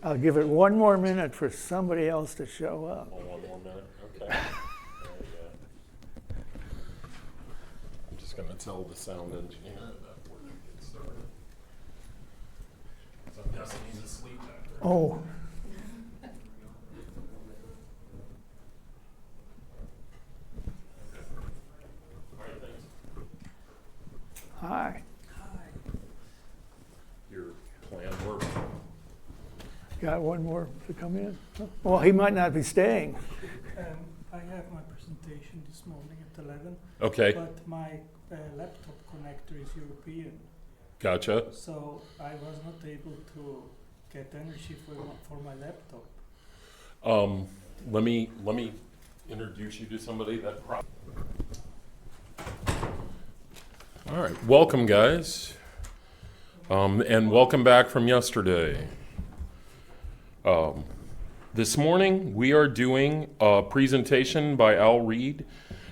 I'll give it one more minute for somebody else to show up. Oh, one more minute? Okay. There we go. I'm just going to tell the sound engineer that we're going to get started. So I'm guessing he's asleep back there. Oh. All right, thanks. Hi. Your plan worked. Got one more to come in? Well, he might not be staying. I have my presentation this morning at 11. Okay. But my laptop connector is European. Gotcha. So I was not able to get energy for my laptop. Let me introduce you to somebody that All right, welcome guys. And welcome back from yesterday. This morning we are doing a presentation by Al Reed,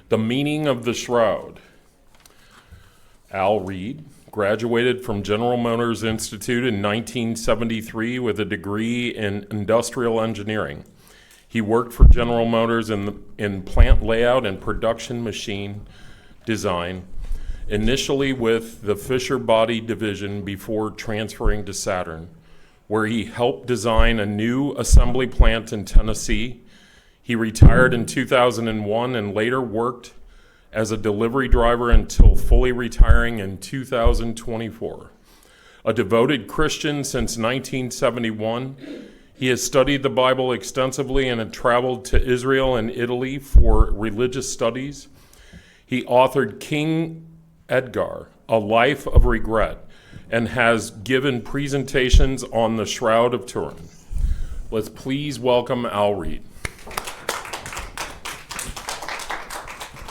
The Meaning of the Shroud. Al Reed graduated from General Motors Institute in 1973 with a degree in industrial engineering. He worked for General Motors in plant layout and production machine design, initially with the Fisher Body division before transferring to Saturn, where he helped design a new assembly plant in Tennessee. He retired in 2001 and later worked as a delivery driver until fully retiring in 2024. A devoted Christian since 1971, he has studied the Bible extensively and had traveled to Israel and Italy for religious studies. He authored King Edgar, A Life of Regret, and has given presentations on the Shroud of Turin. Let's please welcome Al Reed.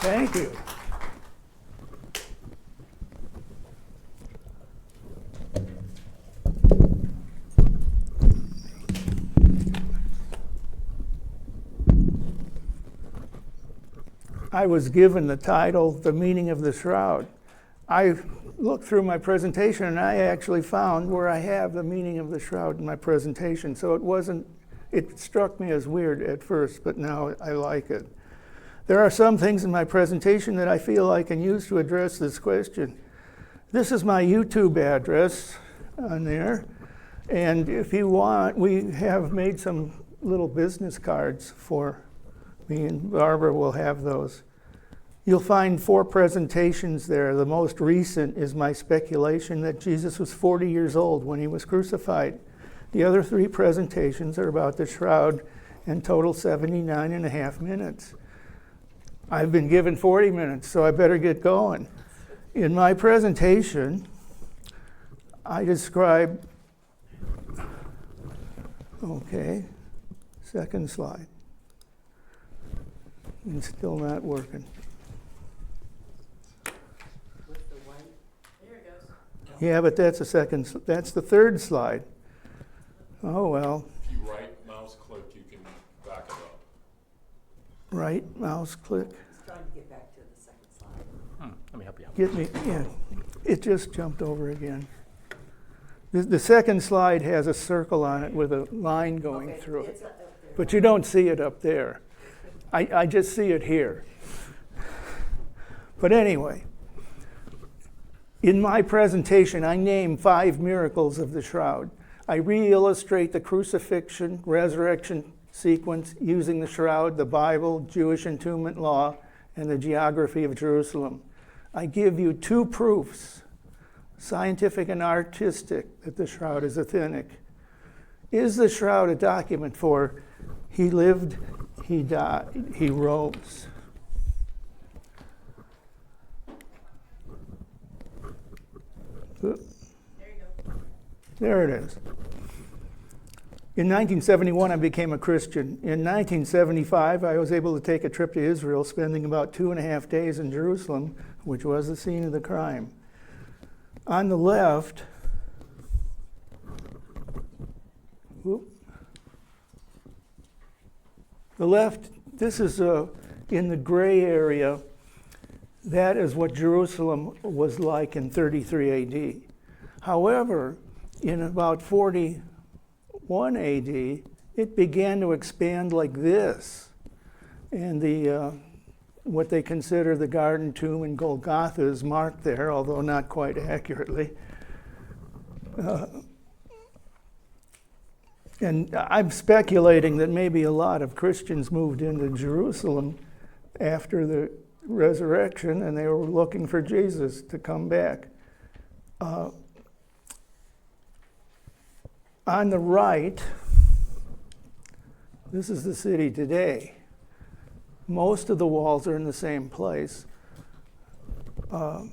Thank you. I was given the title, The Meaning of the Shroud. I looked through my presentation and I actually found where I have the meaning of the shroud in my presentation. So it struck me as weird at first, but now I like it. There are some things in my presentation that I feel I can use to address this question. This is my YouTube address on there. And if you want, we have made some little business cards for me, and Barbara will have those. You'll find 4 presentations there. The most recent is my speculation that Jesus was 40 years old when he was crucified. The other 3 presentations are about the shroud and total 79.5 minutes. I've been given 40 minutes, so I better get going. In my presentation, I describe, okay, second slide. It's still not working. Yeah, but that's that's the third slide. Oh, well. If you right mouse click, you can back it up. Right mouse click. It's trying to get back to the second slide. Let me help you out. Get me, yeah. It just jumped over again. The second slide has a circle on it with a line going through it. Up there. But you don't see it up there. I just see it here. But anyway. In my presentation, I name 5 miracles of the shroud. I re-illustrate the crucifixion, resurrection sequence using the shroud, the Bible, Jewish entombment law, and the geography of Jerusalem. I give you 2 proofs, scientific and artistic, that the shroud is authentic. Is the shroud a document for he lived, he died, he rose? There you go. There it is. In 1971, I became a Christian. In 1975, I was able to take a trip to Israel, spending about 2.5 days in Jerusalem, which was the scene of the crime. On the left, this is in the gray area. That is what Jerusalem was like in 33 AD. However, in about 41 1 AD, it began to expand like this. And what they consider the Garden Tomb in Golgotha is marked there, although not quite accurately. And I'm speculating that maybe a lot of Christians moved into Jerusalem after the resurrection, and they were looking for Jesus to come back. On the right, this is the city today. Most of the walls are in the same place. The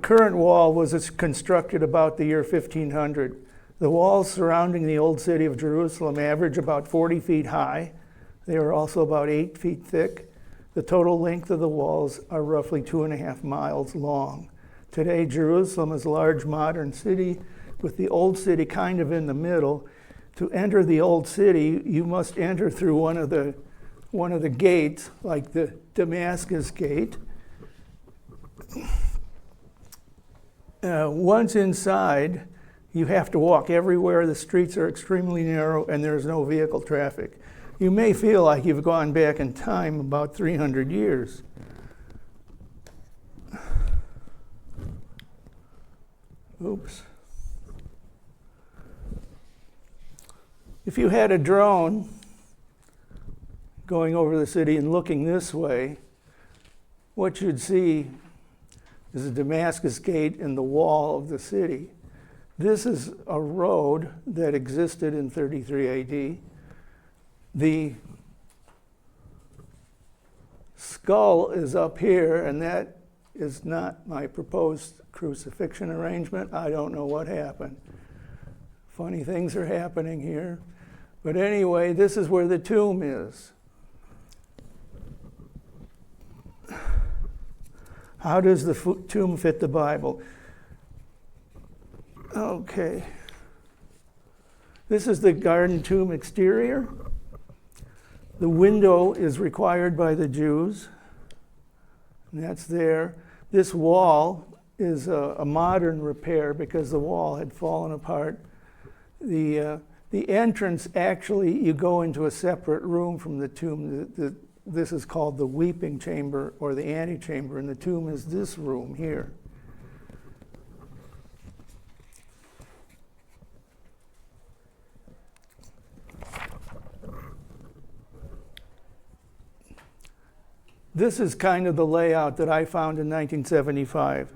current wall was constructed about the year 1500. The walls surrounding the old city of Jerusalem average about 40 feet high. They are also about 8 feet thick. The total length of the walls are roughly 2.5 miles long. Today, Jerusalem is a large modern city with the old city kind of in the middle. To enter the old city, you must enter through one of the gates, like the Damascus gate. Once inside, you have to walk everywhere. The streets are extremely narrow and there's no vehicle traffic. You may feel like you've gone back in time about 300 years. Oops. If you had a drone going over the city and looking this way, what you'd see is a Damascus gate in the wall of the city. This is a road that existed in 33 AD. The skull is up here, and that is not my proposed crucifixion arrangement. I don't know what happened. Funny things are happening here. But anyway, this is where the tomb is. How does the tomb fit the Bible? Okay. This is the garden tomb exterior. The window is required by the Jews. And that's there. This wall is a modern repair because the wall had fallen apart. The entrance, actually, you go into a separate room from the tomb. This is called the weeping chamber or the antechamber, and the tomb is this room here. This is kind of the layout that I found in 1975.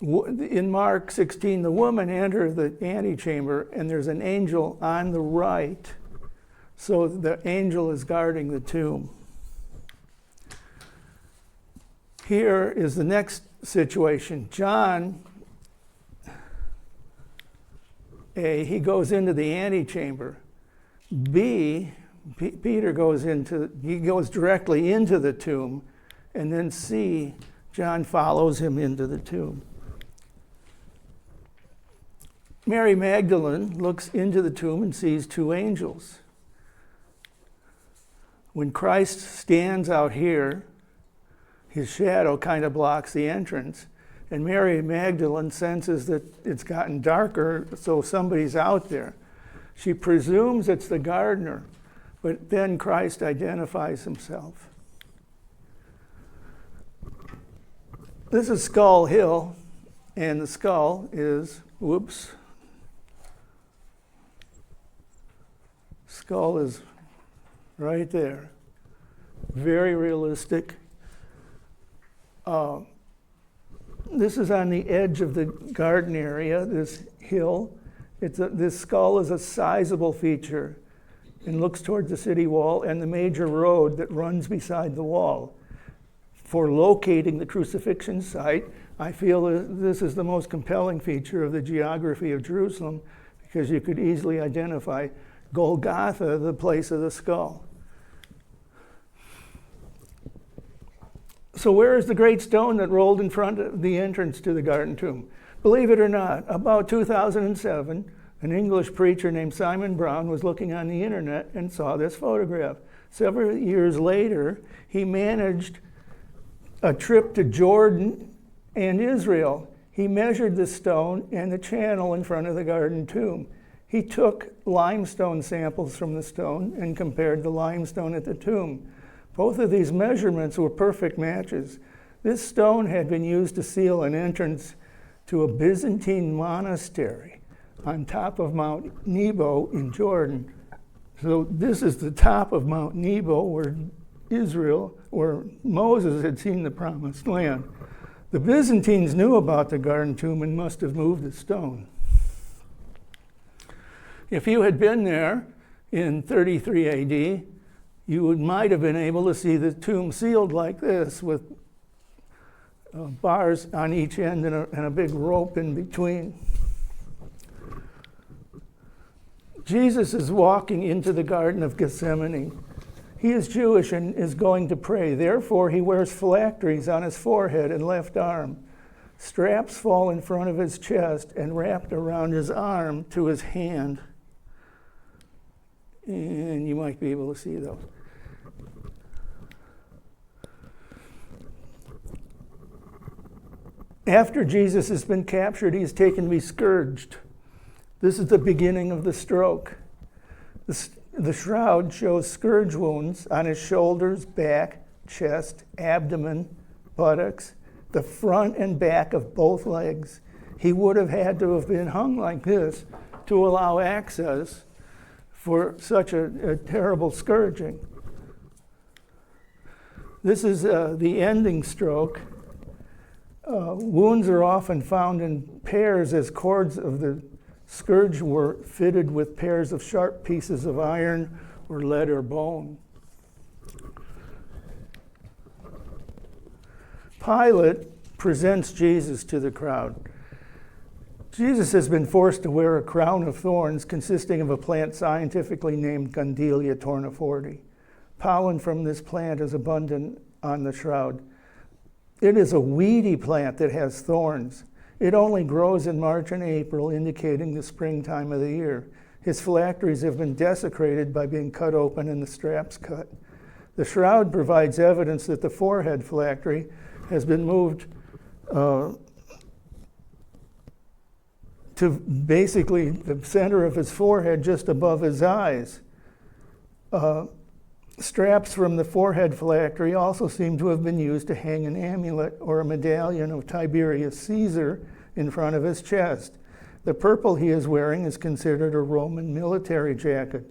In Mark 16, the woman enters the antechamber, and there's an angel on the right. So the angel is guarding the tomb. Here is the next situation. John, A, he goes into the antechamber. B, Peter goes directly into the tomb. And then C, John follows him into the tomb. Mary Magdalene looks into the tomb and sees two angels. When Christ stands out here, his shadow kind of blocks the entrance, and Mary Magdalene senses that it's gotten darker, so somebody's out there. She presumes it's the gardener, but then Christ identifies himself. This is Skull Hill, and the skull is, skull is right there. Very realistic. This is on the edge of the garden area, this hill. This skull is a sizable feature and looks towards the city wall and the major road that runs beside the wall. For locating the crucifixion site, I feel that this is the most compelling feature of the geography of Jerusalem because you could easily identify Golgotha, the place of the skull. So where is the great stone that rolled in front of the entrance to the garden tomb? Believe it or not, about 2007, an English preacher named Simon Brown was looking on the internet and saw this photograph. Several years later, he managed a trip to Jordan and Israel. He measured the stone and the channel in front of the garden tomb. He took limestone samples from the stone and compared the limestone at the tomb. Both of these measurements were perfect matches. This stone had been used to seal an entrance to a Byzantine monastery on top of Mount Nebo in Jordan. So this is the top of Mount Nebo where Moses had seen the promised land. The Byzantines knew about the garden tomb and must have moved the stone. If you had been there in 33 AD, you might have been able to see the tomb sealed like this with bars on each end and a big rope in between. Jesus is walking into the Garden of Gethsemane. He is Jewish and is going to pray. Therefore, he wears phylacteries on his forehead and left arm. Straps fall in front of his chest and wrapped around his arm to his hand. And you might be able to see those. After Jesus has been captured, he's taken to be scourged. This is the beginning of the stroke. The shroud shows scourge wounds on his shoulders, back, chest, abdomen, buttocks, the front and back of both legs. He would have had to have been hung like this to allow access for such a terrible scourging. This is the ending stroke. Wounds are often found in pairs as cords of the scourge were fitted with pairs of sharp pieces of iron or lead or bone. Pilate presents Jesus to the crowd. Jesus has been forced to wear a crown of thorns consisting of a plant scientifically named Gundelia tourneforti. Pollen from this plant is abundant on the shroud. It is a weedy plant that has thorns. It only grows in March and April, indicating the springtime of the year. His phylacteries have been desecrated by being cut open and the straps cut. The shroud provides evidence that the forehead phylactery has been moved to basically the center of his forehead, just above his eyes. Straps from the forehead phylactery also seem to have been used to hang an amulet or a medallion of Tiberius Caesar in front of his chest. The purple he is wearing is considered a Roman military jacket.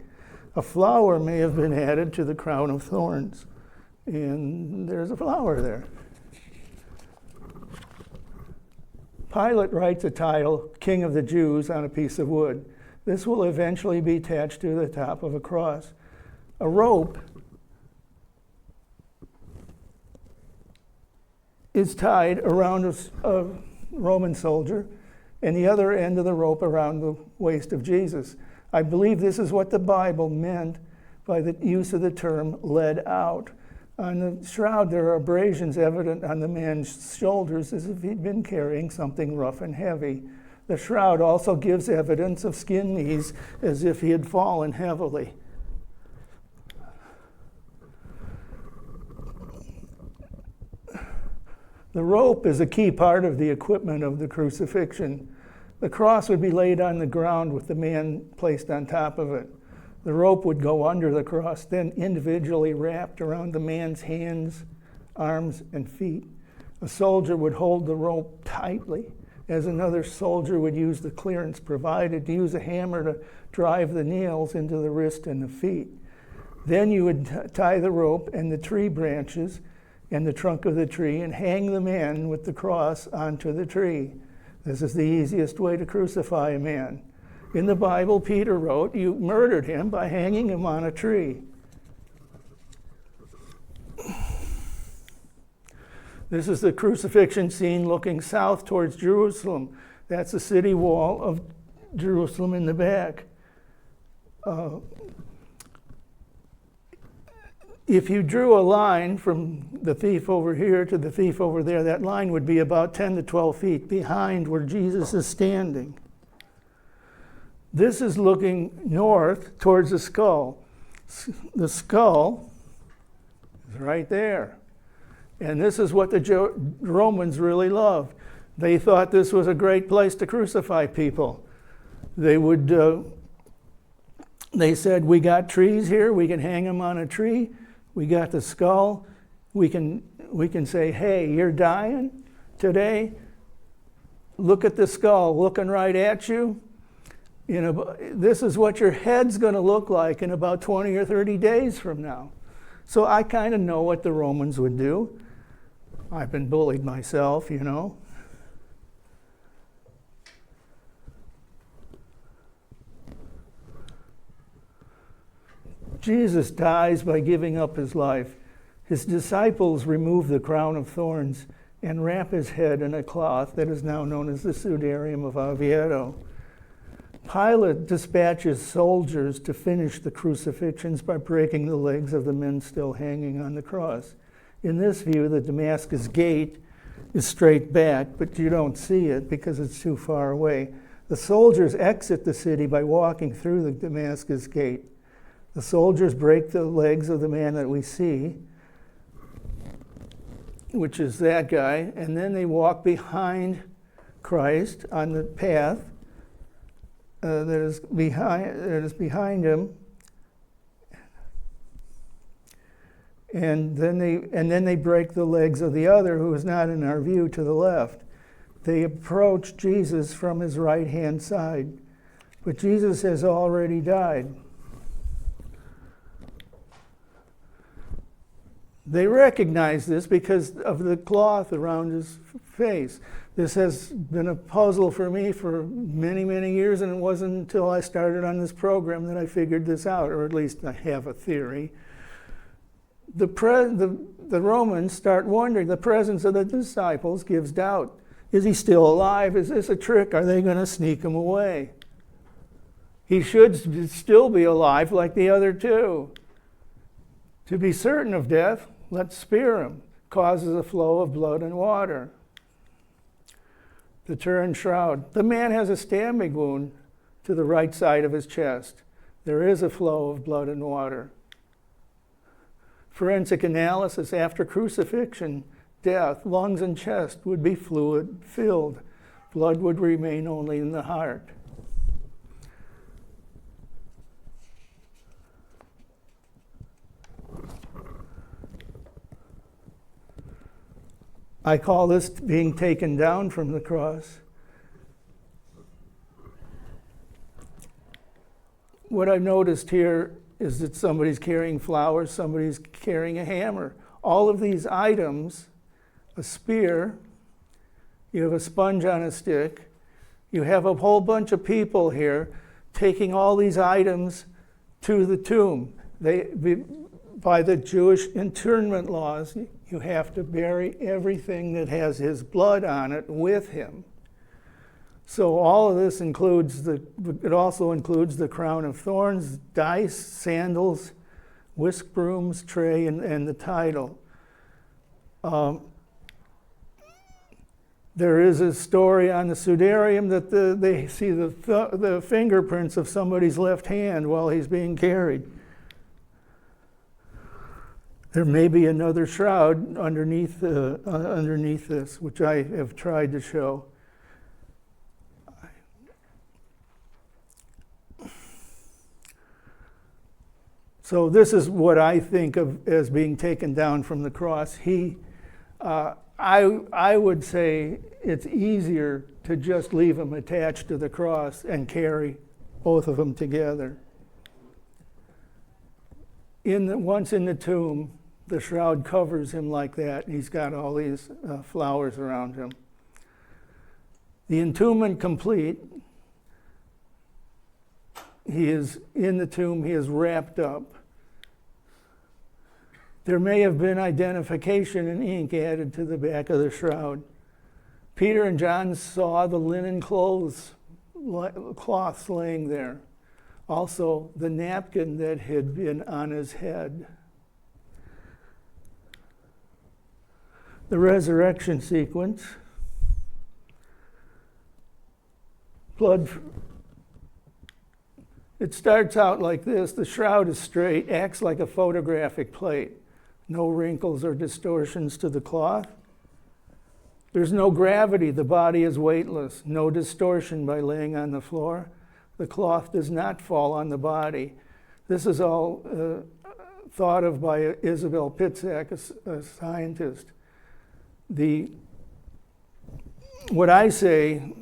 A flower may have been added to the crown of thorns. And there's a flower there. Pilate writes a title, King of the Jews, on a piece of wood. This will eventually be attached to the top of a cross. A rope is tied around a Roman soldier and the other end of the rope around the waist of Jesus. I believe this is what the Bible meant by the use of the term led out. On the shroud, there are abrasions evident on the man's shoulders as if he'd been carrying something rough and heavy. The shroud also gives evidence of skin knees as if he had fallen heavily. The rope is a key part of the equipment of the crucifixion. The cross would be laid on the ground with the man placed on top of it. The rope would go under the cross, then individually wrapped around the man's hands, arms, and feet. A soldier would hold the rope tightly, as another soldier would use the clearance provided to use a hammer to drive the nails into the wrist and the feet. Then you would tie the rope and the tree branches and the trunk of the tree and hang the man with the cross onto the tree. This is the easiest way to crucify a man. In the Bible, Peter wrote, you murdered him by hanging him on a tree. This is the crucifixion scene looking south towards Jerusalem. That's the city wall of Jerusalem in the back. If you drew a line from the thief over here to the thief over there, that line would be about 10 to 12 feet behind where Jesus is standing. This is looking north towards the skull. The skull is right there. And this is what the Romans really loved. They thought this was a great place to crucify people. They said, we got trees here, we can hang them on a tree. We got the skull. We can say, hey, you're dying today. Look at the skull looking right at you. This is what your head's going to look like in about 20 or 30 days from now. So I kind of know what the Romans would do. I've been bullied myself, Jesus dies by giving up his life. His disciples remove the crown of thorns and wrap his head in a cloth that is now known as the Sudarium of Oviedo. Pilate dispatches soldiers to finish the crucifixions by breaking the legs of the men still hanging on the cross. In this view, the Damascus Gate is straight back, but you don't see it because it's too far away. The soldiers exit the city by walking through the Damascus Gate. The soldiers break the legs of the man that we see, which is that guy, and then they walk behind Christ on the path that is behind him, and then they break the legs of the other, who is not in our view, to the left. They approach Jesus from his right-hand side, but Jesus has already died. They recognize this because of the cloth around his face. This has been a puzzle for me for many, many years, and it wasn't until I started on this program that I figured this out, or at least I have a theory. The Romans start wondering. The presence of the disciples gives doubt. Is he still alive? Is this a trick? Are they going to sneak him away? He should still be alive like the other two. To be certain of death, let's spear him. Causes a flow of blood and water. The Turin shroud. The man has a stabbing wound to the right side of his chest. There is a flow of blood and water. Forensic analysis after crucifixion, death, lungs and chest would be fluid-filled. Blood would remain only in the heart. I call this being taken down from the cross. What I've noticed here is that somebody's carrying flowers, somebody's carrying a hammer. All of these items, a spear, you have a sponge on a stick, you have a whole bunch of people here taking all these items to the tomb. By the Jewish internment laws, you have to bury everything that has his blood on it with him. So all of this it also includes the crown of thorns, dice, sandals, whisk brooms, tray, and the title. There is a story on the Sudarium that they see the fingerprints of somebody's left hand while he's being carried. There may be another shroud underneath this, which I have tried to show. So this is what I think of as being taken down from the cross. I would say it's easier to just leave him attached to the cross and carry both of them together. Once in the tomb, the shroud covers him like that, and he's got all these flowers around him. The entombment complete. He is in the tomb, he is wrapped up. There may have been identification in ink added to the back of the shroud. Peter and John saw the linen cloths laying there. Also, the napkin that had been on his head. The resurrection sequence. Blood. It starts out like this. The shroud is straight, acts like a photographic plate. No wrinkles or distortions to the cloth. There's no gravity. The body is weightless. No distortion by laying on the floor. The cloth does not fall on the body. This is all thought of by Isabel Pitzak, a scientist. What I say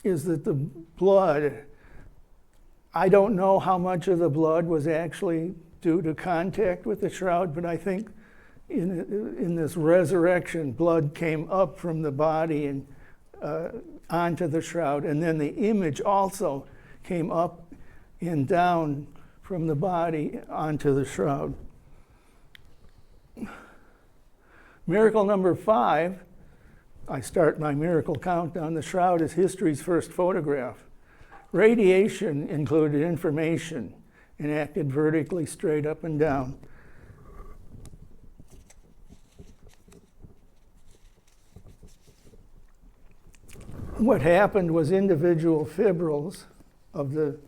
is that the blood, I don't know how much of the blood was actually due to contact with the shroud, but I think in this resurrection, blood came up from the body and onto the shroud, and then the image also came up and down from the body onto the shroud. Miracle number 5, I start my miracle countdown. The shroud is history's first photograph. Radiation included information and acted vertically straight up and down. What happened was individual fibrils on the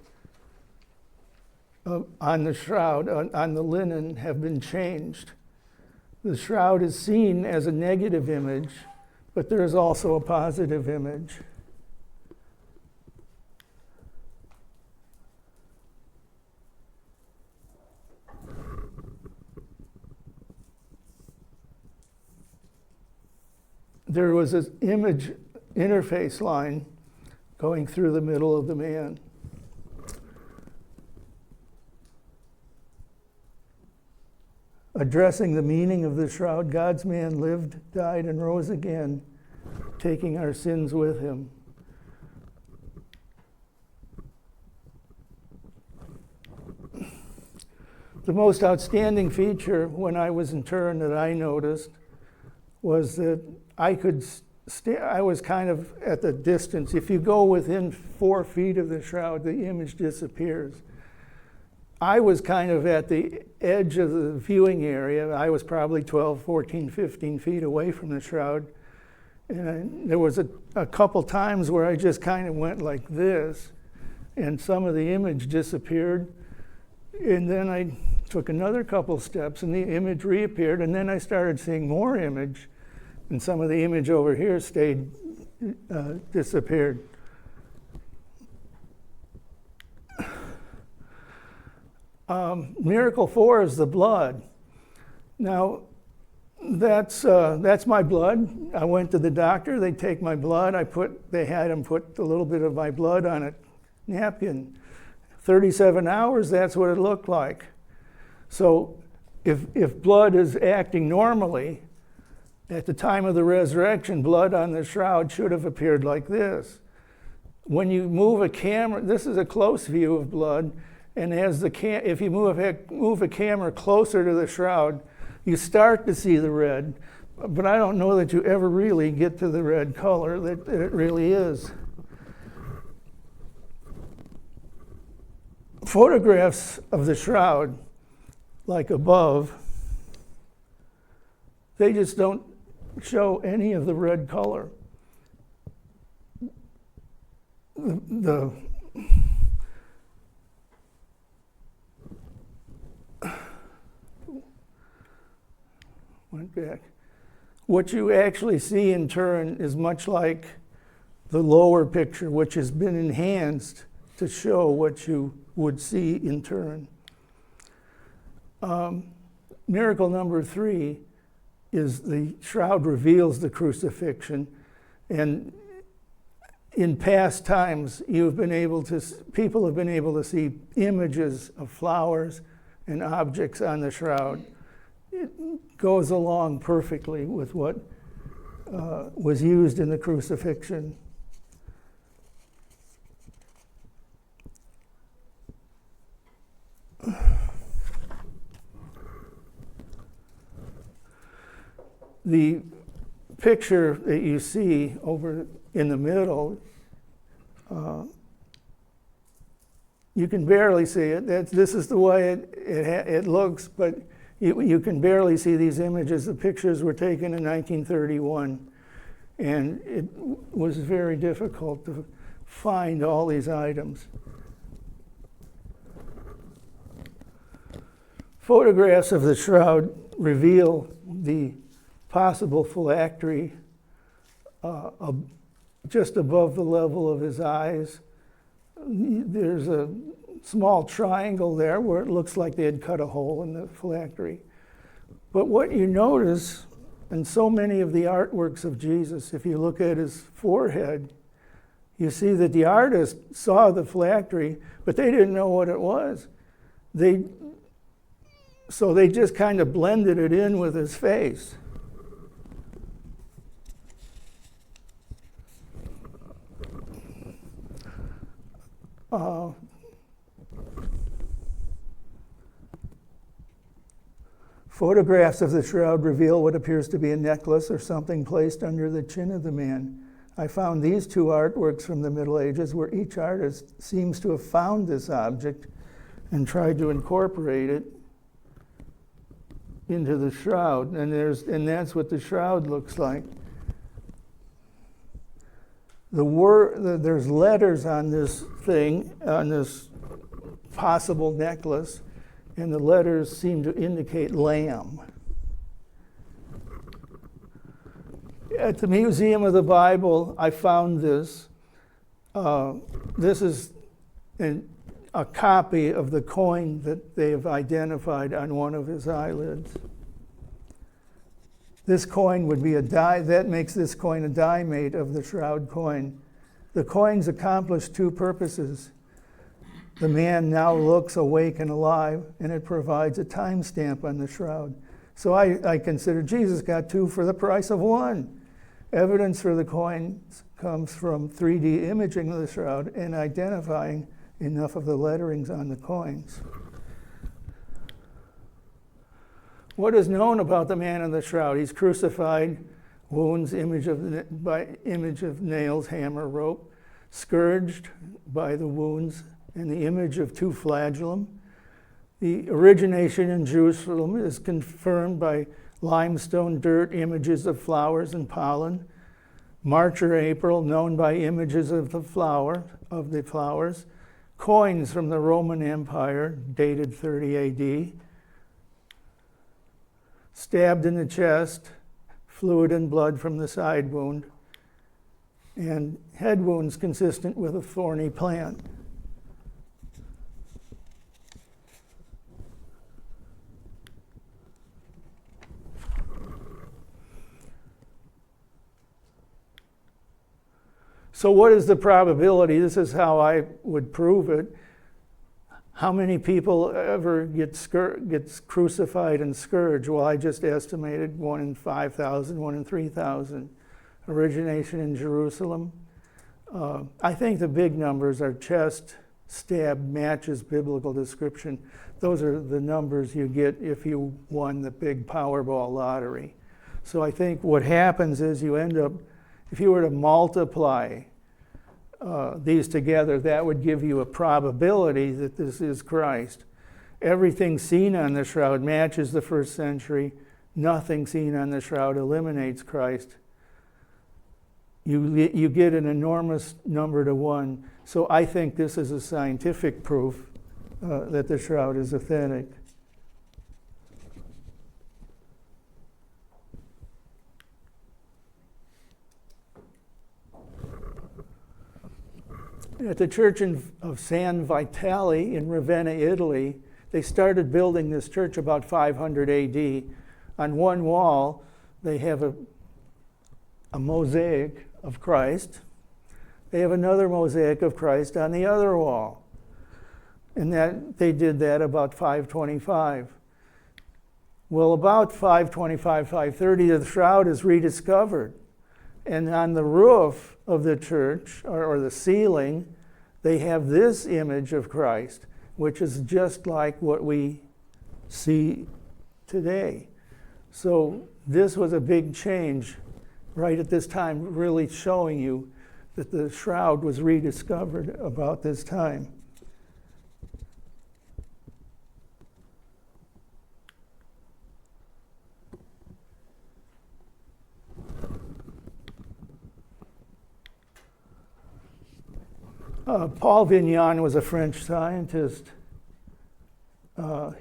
shroud, on the linen, have been changed. The shroud is seen as a negative image, but there is also a positive image. There was an image interface line going through the middle of the man. Addressing the meaning of the shroud, God's man lived, died, and rose again, taking our sins with him. The most outstanding feature when I was interned that I noticed was that I was kind of at the distance. If you go within 4 feet of the shroud, the image disappears. I was kind of at the edge of the viewing area. I was probably 12, 14, 15 feet away from the shroud. And there was a couple times where I just kind of went like this, and some of the image disappeared. And then I took another couple steps, and the image reappeared, and then I started seeing more image, and some of the image over here disappeared. Miracle 4 is the blood. Now, that's my blood. I went to the doctor. They take my blood. They had him put a little bit of my blood on a napkin. 37 hours, that's what it looked like. So if blood is acting normally, at the time of the resurrection, blood on the shroud should have appeared like this. When you move a camera, this is a close view of blood, and if you move a camera closer to the shroud, you start to see the red, but I don't know that you ever really get to the red color that it really is. Photographs of the shroud, like above, they just don't show any of the red color. Went back. What you actually see in Turin is much like the lower picture, which has been enhanced to show what you would see in Turin. Miracle number 3 is the shroud reveals the crucifixion, and in past times people have been able to see images of flowers and objects on the shroud. It goes along perfectly with what was used in the crucifixion. The picture that you see over in the middle, you can barely see it. This is the way it looks, but you can barely see these images. The pictures were taken in 1931, and it was very difficult to find all these items. Photographs of the shroud reveal the possible phylactery just above the level of his eyes. There's a small triangle there where it looks like they had cut a hole in the phylactery. But what you notice in so many of the artworks of Jesus, if you look at his forehead, you see that the artist saw the phylactery, but they didn't know what it was. So they just kind of blended it in with his face. Photographs of the shroud reveal what appears to be a necklace or something placed under the chin of the man. I found these two artworks from the Middle Ages where each artist seems to have found this object and tried to incorporate it into the shroud. And that's what the shroud looks like. There's letters on this thing, on this possible necklace, and the letters seem to indicate lamb. At the Museum of the Bible, I found this. This is a copy of the coin that they have identified on one of his eyelids. This coin would be a die. That makes this coin a die mate of the shroud coin. The coins accomplish two purposes. The man now looks awake and alive, and it provides a timestamp on the shroud. So I consider Jesus got two for the price of one. Evidence for the coins comes from 3D imaging of the shroud and identifying enough of the letterings on the coins. What is known about the man in the shroud? He's crucified, wounds, image of nails, hammer, rope, scourged by the wounds, and the image of two flagellum. The origination in Jerusalem is confirmed by limestone dirt images of flowers and pollen. March or April, known by images of the flowers. Coins from the Roman Empire, dated 30 AD. Stabbed in the chest, fluid and blood from the side wound. And head wounds consistent with a thorny plant. So what is the probability? This is how I would prove it. How many people ever gets crucified and scourged? Well, I just estimated 1 in 5,000, 1 in 3,000. Origination in Jerusalem. I think the big numbers are chest, stab, matches biblical description. Those are the numbers you get if you won the big Powerball lottery. So I think what happens is you end up, if you were to multiply these together, that would give you a probability that this is Christ. Everything seen on the shroud matches the first century. Nothing seen on the shroud eliminates Christ. You get an enormous number to one. So I think this is a scientific proof that the shroud is authentic. At the church of San Vitale in Ravenna, Italy, they started building this church about 500 AD. On one wall, they have a mosaic of Christ. They have another mosaic of Christ on the other wall. And they did that about 525. Well, about 525, 530, the shroud is rediscovered. And on the roof of the church, or the ceiling, they have this image of Christ, which is just like what we see today. So this was a big change right at this time, really showing you that the shroud was rediscovered about this time. Paul Vignon was a French scientist.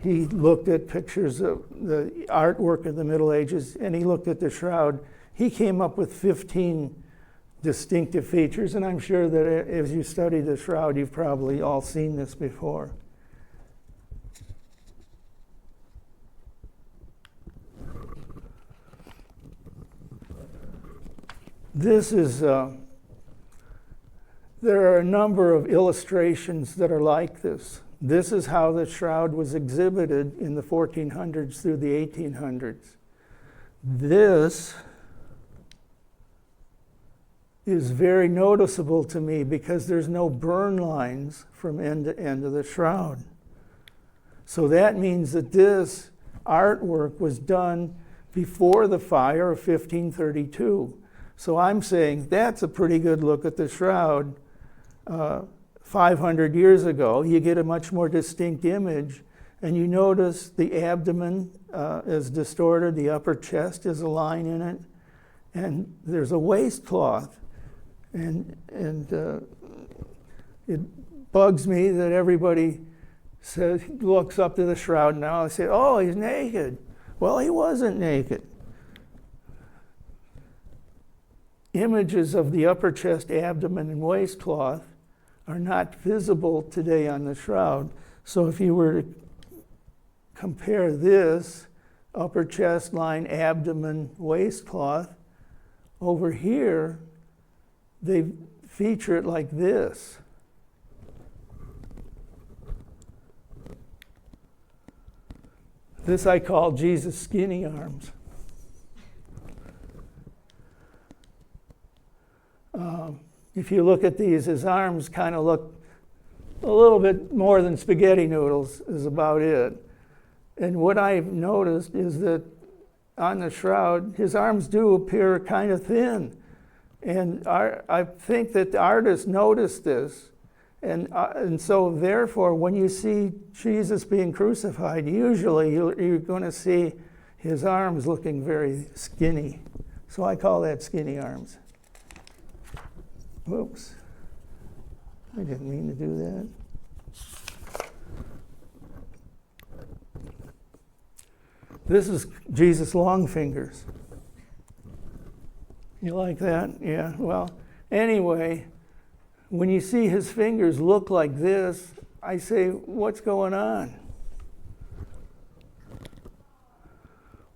He looked at pictures of the artwork of the Middle Ages, and he looked at the shroud. He came up with 15 distinctive features, and I'm sure that as you study the shroud, you've probably all seen this before. This is, there are a number of illustrations that are like this. This is how the shroud was exhibited in the 1400s through the 1800s. This is very noticeable to me because there's no burn lines from end to end of the shroud. So that means that this artwork was done before the fire of 1532. So I'm saying that's a pretty good look at the shroud 500 years ago. You get a much more distinct image, and you notice the abdomen is distorted, the upper chest is a line in it, and there's a waistcloth. And it bugs me that everybody looks up to the shroud now and say, oh, he's naked. Well, he wasn't naked. Images of the upper chest, abdomen, and waistcloth are not visible today on the shroud. So if you were to compare this upper chest line, abdomen, waistcloth, over here, they feature it like this. This I call Jesus' skinny arms. If you look at these, his arms kind of look a little bit more than spaghetti noodles is about it. And what I've noticed is that on the shroud, his arms do appear kind of thin. And I think that the artist noticed this. And so therefore, when you see Jesus being crucified, usually you're going to see his arms looking very skinny. So I call that skinny arms. Whoops. I didn't mean to do that. This is Jesus' long fingers. You like that? Yeah, well, anyway, when you see his fingers look like this, I say, what's going on?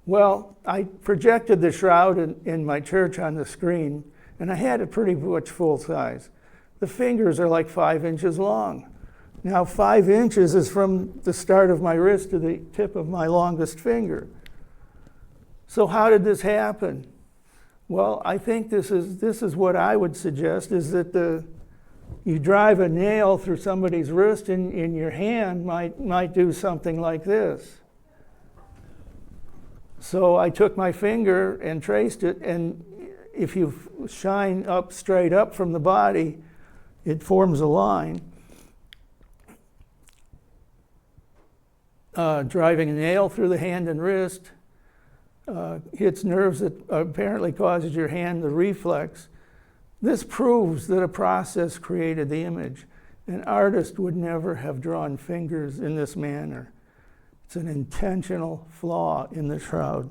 Well, I projected the shroud in my church on the screen, and I had it pretty much full size. The fingers are like 5 inches long. Now, 5 inches is from the start of my wrist to the tip of my longest finger. So how did this happen? Well, I think this is what I would suggest, is that you drive a nail through somebody's wrist and your hand might do something like this. So I took my finger and traced it, and if you shine up straight up from the body, it forms a line. Driving a nail through the hand and wrist hits nerves that apparently causes your hand to reflex. This proves that a process created the image. An artist would never have drawn fingers in this manner. It's an intentional flaw in the shroud.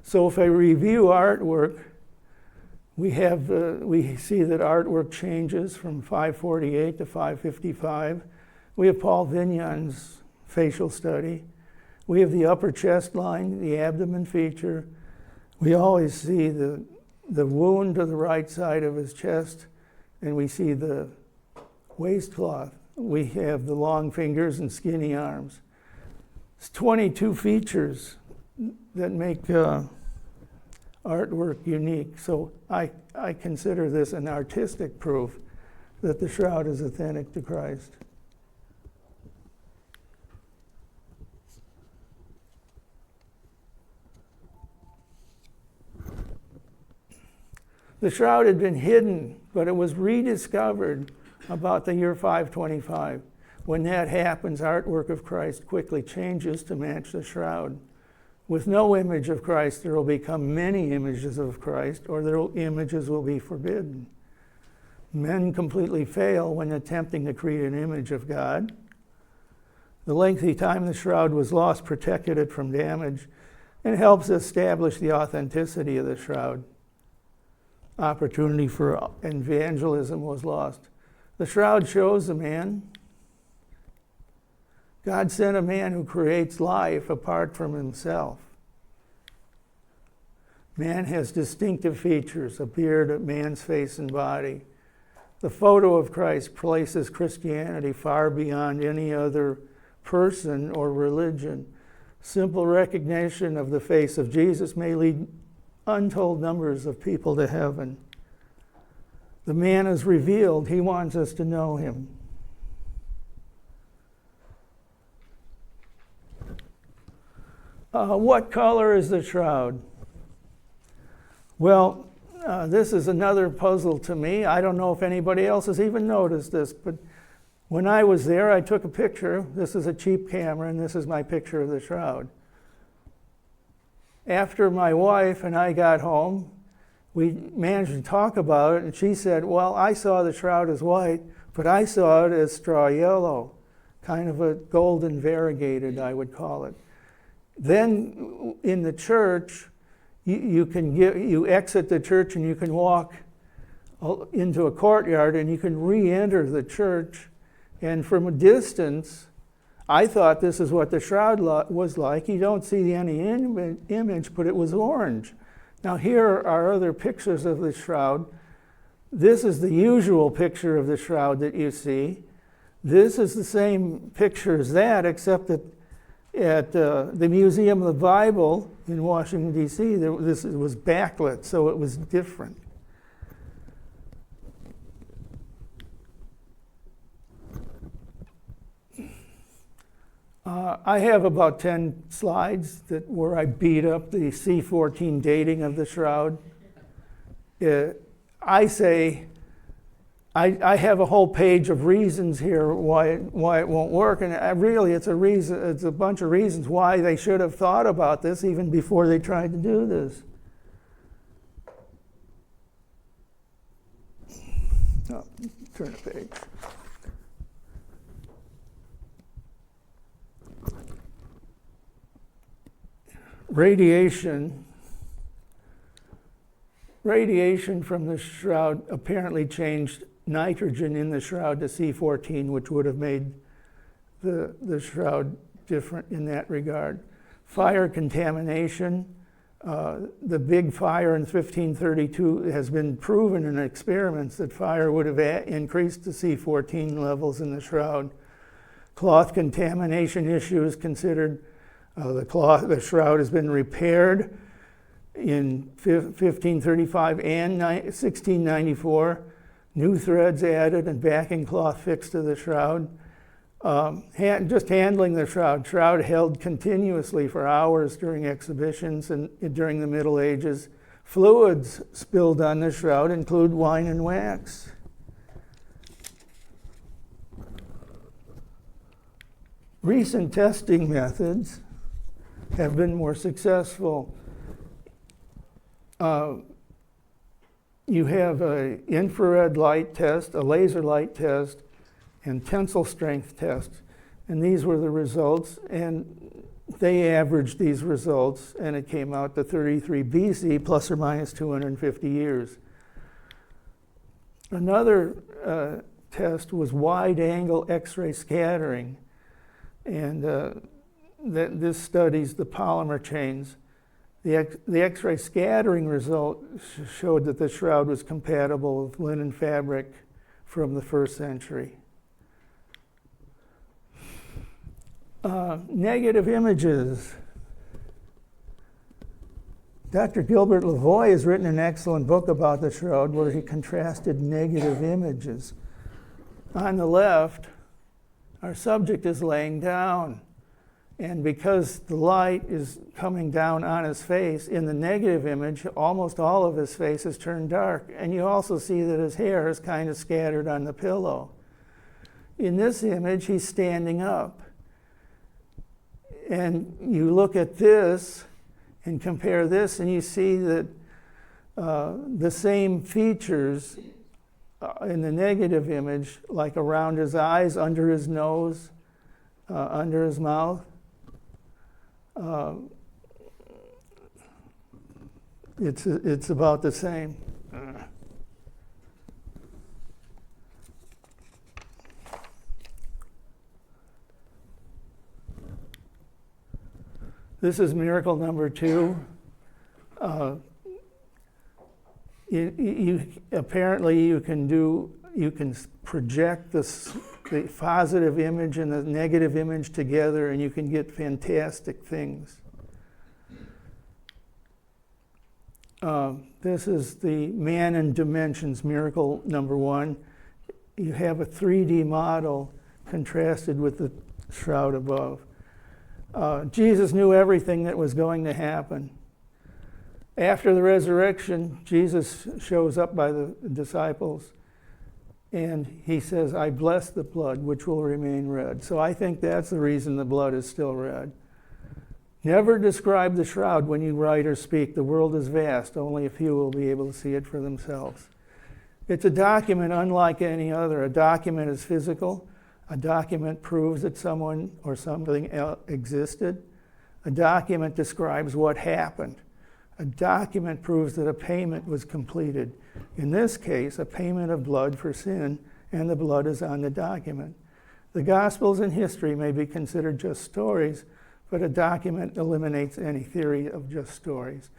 So if I review artwork, we see that artwork changes from 548 to 555. We have Paul Vignon's facial study. We have the upper chest line, the abdomen feature. We always see the wound to the right side of his chest, and we see the waistcloth. We have the long fingers and skinny arms. It's 22 features that make artwork unique. So I consider this an artistic proof that the shroud is authentic to Christ. The shroud had been hidden, but it was rediscovered about the year 525. When that happens, artwork of Christ quickly changes to match the shroud. With no image of Christ, there will become many images of Christ, or their images will be forbidden. Men completely fail when attempting to create an image of God. The lengthy time the shroud was lost protected it from damage. and helps establish the authenticity of the shroud. Opportunity for evangelism was lost. The shroud shows a man. God sent a man who creates life apart from himself. Man has distinctive features, a beard, a man's face and body. The photo of Christ places Christianity far beyond any other person or religion. Simple recognition of the face of Jesus may lead untold numbers of people to heaven. The man is revealed. He wants us to know him. What color is the shroud? Well, this is another puzzle to me. I don't know if anybody else has even noticed this, but when I was there, I took a picture. This is a cheap camera, and this is my picture of the shroud. After my wife and I got home, we managed to talk about it, and she said, well, I saw the shroud as white, but I saw it as straw yellow, kind of a golden variegated, I would call it. Then in the church, you exit the church and you can walk into a courtyard and you can re-enter the church. And from a distance, I thought this is what the shroud was like. You don't see any image, but it was orange. Now here are other pictures of the shroud. This is the usual picture of the shroud that you see. This is the same picture as that, except that at the Museum of the Bible in Washington, D.C., this was backlit, so it was different. I have about 10 slides where I beat up the C14 dating of the shroud. I say, I have a whole page of reasons here why it won't work, and really it's a bunch of reasons why they should have thought about this even before they tried to do this. Oh, turn the page. Radiation from the shroud apparently changed nitrogen in the shroud to C14, which would have made the shroud different in that regard. Fire contamination, the big fire in 1532 has been proven in experiments that fire would have increased the C14 levels in the shroud. Cloth contamination issues considered. The shroud has been repaired in 1535 and 1694. New threads added and backing cloth fixed to the shroud. Just handling the shroud. Shroud held continuously for hours during exhibitions and during the Middle Ages. Fluids spilled on the shroud include wine and wax. Recent testing methods have been more successful. You have an infrared light test, a laser light test, and tensile strength test. And these were the results, and they averaged these results, and it came out to 33 BC, plus or minus 250 years. Another test was wide-angle X-ray scattering, and this studies the polymer chains. The X-ray scattering result showed that the shroud was compatible with linen fabric from the 1st century. Negative images. Dr. Gilbert Lavoie has written an excellent book about the shroud where he contrasted negative images. On the left, our subject is laying down. And because the light is coming down on his face, in the negative image, almost all of his face is turned dark. And you also see that his hair is kind of scattered on the pillow. In this image, he's standing up. And you look at this and compare this, and you see that the same features in the negative image, like around his eyes, under his nose, under his mouth, It's about the same. This is miracle number 2. Apparently you can project the positive image and the negative image together, and you can get fantastic things. This is the man in dimensions, miracle number 1. You have a 3D model contrasted with the shroud above. Jesus knew everything that was going to happen. After the resurrection, Jesus shows up by the disciples, and he says, I bless the blood, which will remain red. So I think that's the reason the blood is still red. Never describe the shroud when you write or speak. The world is vast. Only a few will be able to see it for themselves. It's a document unlike any other. A document is physical. A document proves that someone or something existed. A document describes what happened. A document proves that a payment was completed. In this case, a payment of blood for sin, and the blood is on the document. The Gospels and history may be considered just stories, but a document eliminates any theory of just stories.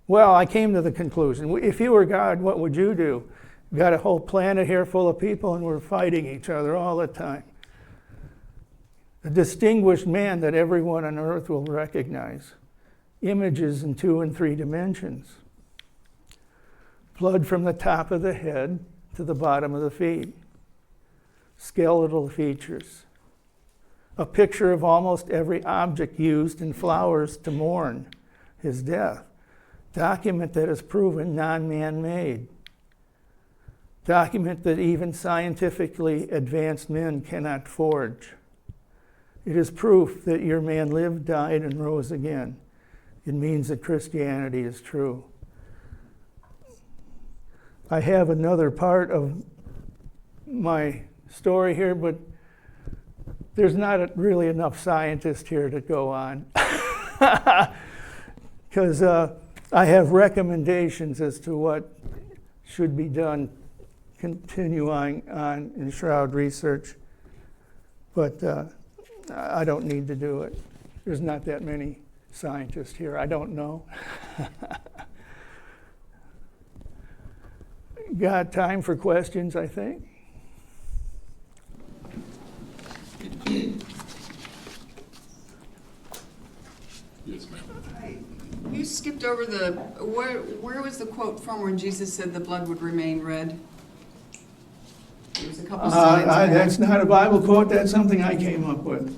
Well, I came to the conclusion, if you were God, what would you do? You've got a whole planet here full of people, and we're fighting each other all the time. A distinguished man that everyone on earth will recognize. Images in 2 and 3 dimensions. Blood from the top of the head to the bottom of the feet. Skeletal features. A picture of almost every object used in flowers to mourn his death. Document that is proven non-man-made. Document that even scientifically advanced men cannot forge. It is proof that your man lived, died, and rose again. It means that Christianity is true. I have another part of my story here, but there's not really enough scientists here to go on. Because I have recommendations as to what should be done continuing on in shroud research. But I don't need to do it. There's not that many scientist here. I don't know. Got time for questions, I think. Yes, ma'am. You skipped over where was the quote from when Jesus said the blood would remain red? There was a couple slides. That's not a Bible quote. That's something I came up with.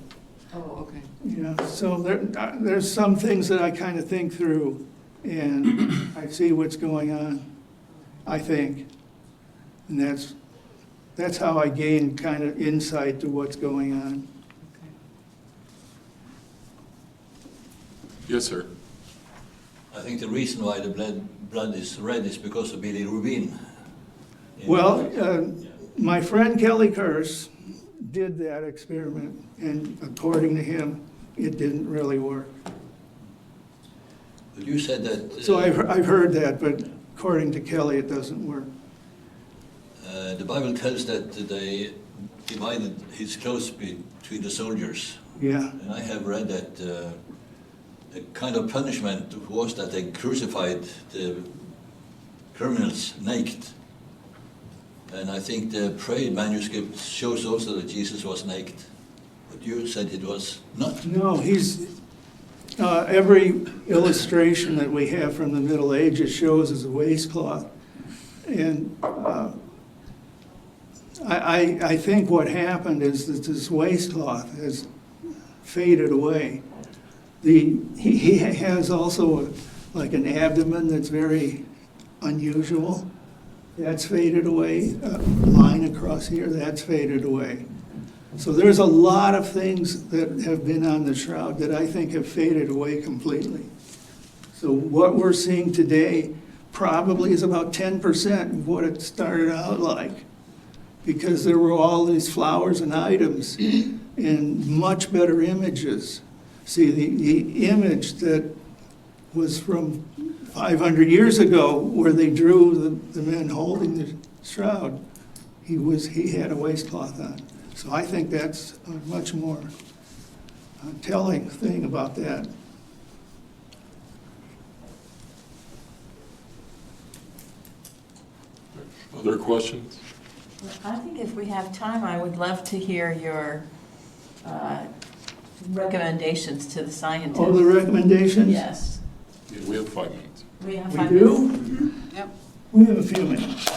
Oh, okay. Yeah, so there's some things that I kind of think through, and I see what's going on, I think. And that's how I gain kind of insight to what's going on. Yes, sir. I think the reason why the blood is red is because of Billy Rubin. Well, my friend Kelly Curse did that experiment, and according to him, it didn't really work. But you said that... So I've heard that, but according to Kelly, it doesn't work. The Bible tells that they divided his clothes between the soldiers. Yeah. And I have read that the kind of punishment was that they crucified the criminals naked. And I think the prayer manuscript shows also that Jesus was naked. But you said it was not. No, he's... every illustration that we have from the Middle Ages shows as a waistcloth. And I think what happened is that this waistcloth has faded away. He has also like an abdomen that's very unusual. That's faded away. A line across here, that's faded away. So there's a lot of things that have been on the shroud that I think have faded away completely. So what we're seeing today probably is about 10% of what it started out like, because there were all these flowers and items and much better images. See, the image that was from 500 years ago, where they drew the men holding the shroud, he had a waistcloth on. So I think that's a much more telling thing about that. Other questions? I think if we have time, I would love to hear your recommendations to the scientists. Oh, the recommendations? Yes. Yeah, we have 5 minutes. We have We 5 do? minutes. Yep. We have a few minutes.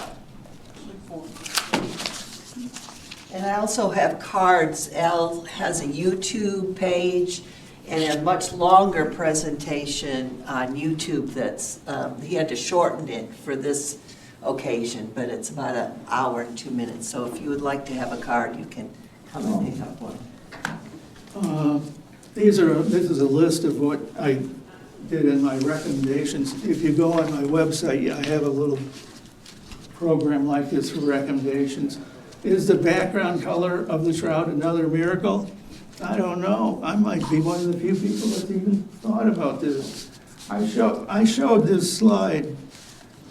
And I also have cards. Al has a YouTube page and a much longer presentation on YouTube that's, he had to shorten it for this occasion, but it's about an hour and 2 minutes. So if you would like to have a card, you can come and pick up one. This is a list of what I did in my recommendations. If you go on my website, I have a little program like this for recommendations. Is the background color of the shroud another miracle? I don't know. I might be one of the few people that's even thought about this. I showed this slide.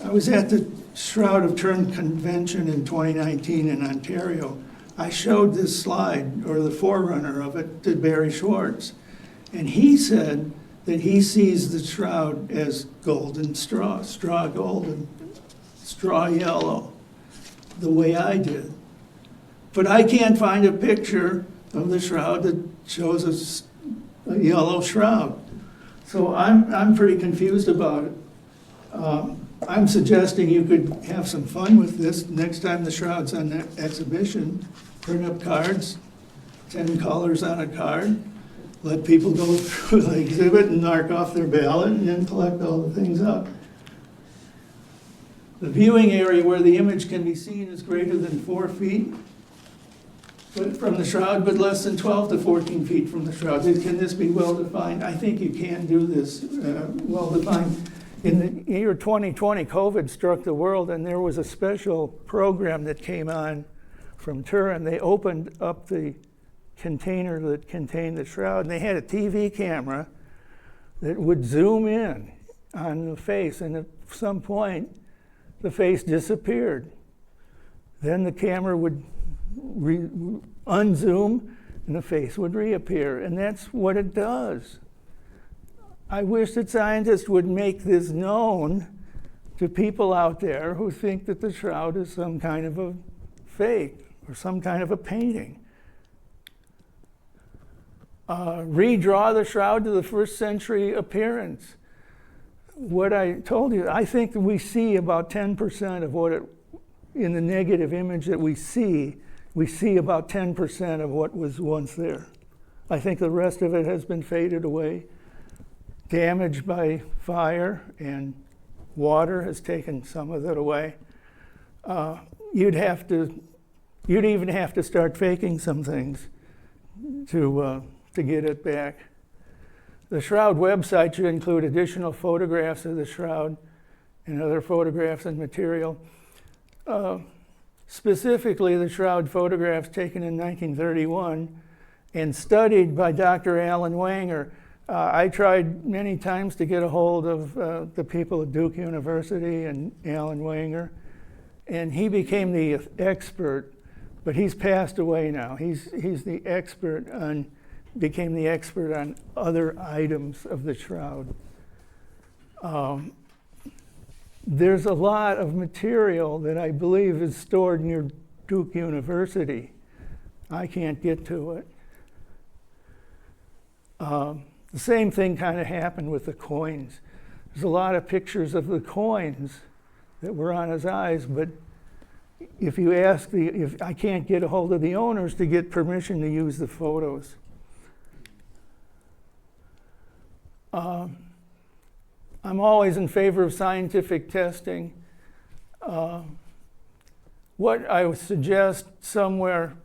I was at the Shroud of Turin convention in 2019 in Ontario. I showed this slide, or the forerunner of it, to Barry Schwartz. And he said that he sees the shroud as golden straw golden, straw yellow, the way I did. But I can't find a picture of the shroud that shows a yellow shroud. So I'm pretty confused about it. I'm suggesting you could have some fun with this. Next time the shroud's on the exhibition, print up cards, 10 colors on a card, let people go through the exhibit and mark off their ballot, and then collect all the things up. The viewing area where the image can be seen is greater than 4 feet from the shroud, but less than 12 to 14 feet from the shroud. Can this be well-defined? I think you can do this well-defined. In the year 2020, COVID struck the world, and there was a special program that came on from Turin. They opened up the container that contained the shroud, and they had a TV camera that would zoom in on the face, and at some point, the face disappeared. Then the camera would unzoom, and the face would reappear, and that's what it does. I wish that scientists would make this known to people out there who think that the shroud is some kind of a fake or some kind of a painting. Redraw the shroud to the first century appearance. What I told you, I think that we see about 10% of what in the negative image that we see about 10% of what was once there. I think the rest of it has been faded away. Damaged by fire, and water has taken some of it away. You'd even have to start faking some things to get it back. The Shroud website should include additional photographs of the shroud and other photographs and material. Specifically, the shroud photographs taken in 1931 and studied by Dr. Alan Wanger. I tried many times to get a hold of the people at Duke University and Alan Wanger, and he became the expert, but he's passed away now. He's the expert became the expert on other items of the shroud. There's a lot of material that I believe is stored near Duke University. I can't get to it. The same thing kind of happened with the coins. There's a lot of pictures of the coins that were on his eyes, but if you ask if I can't get a hold of the owners to get permission to use the photos. I'm always in favor of scientific testing. What I would suggest somewhere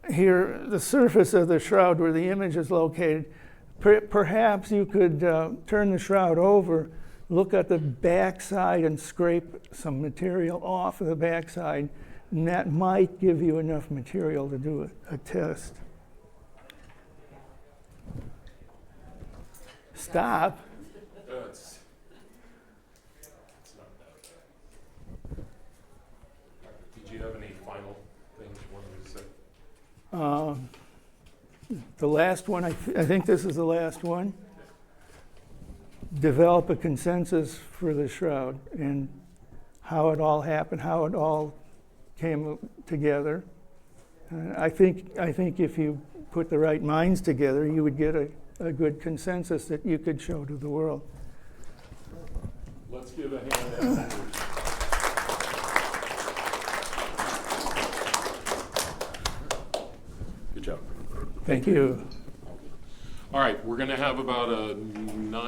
here, the surface of the shroud where the image is located, perhaps you could turn the shroud over, look at the backside and scrape some material off of the backside, and that might give you enough material to do a test. Stop. last one, I think this is the last one. Develop a consensus for the shroud and how it all happened, how it all came together. I think if you put the right minds together, you would get a good consensus that you could show to the world. Let's give a hand out. Good job. Thank you. All right, we're going to have about a 9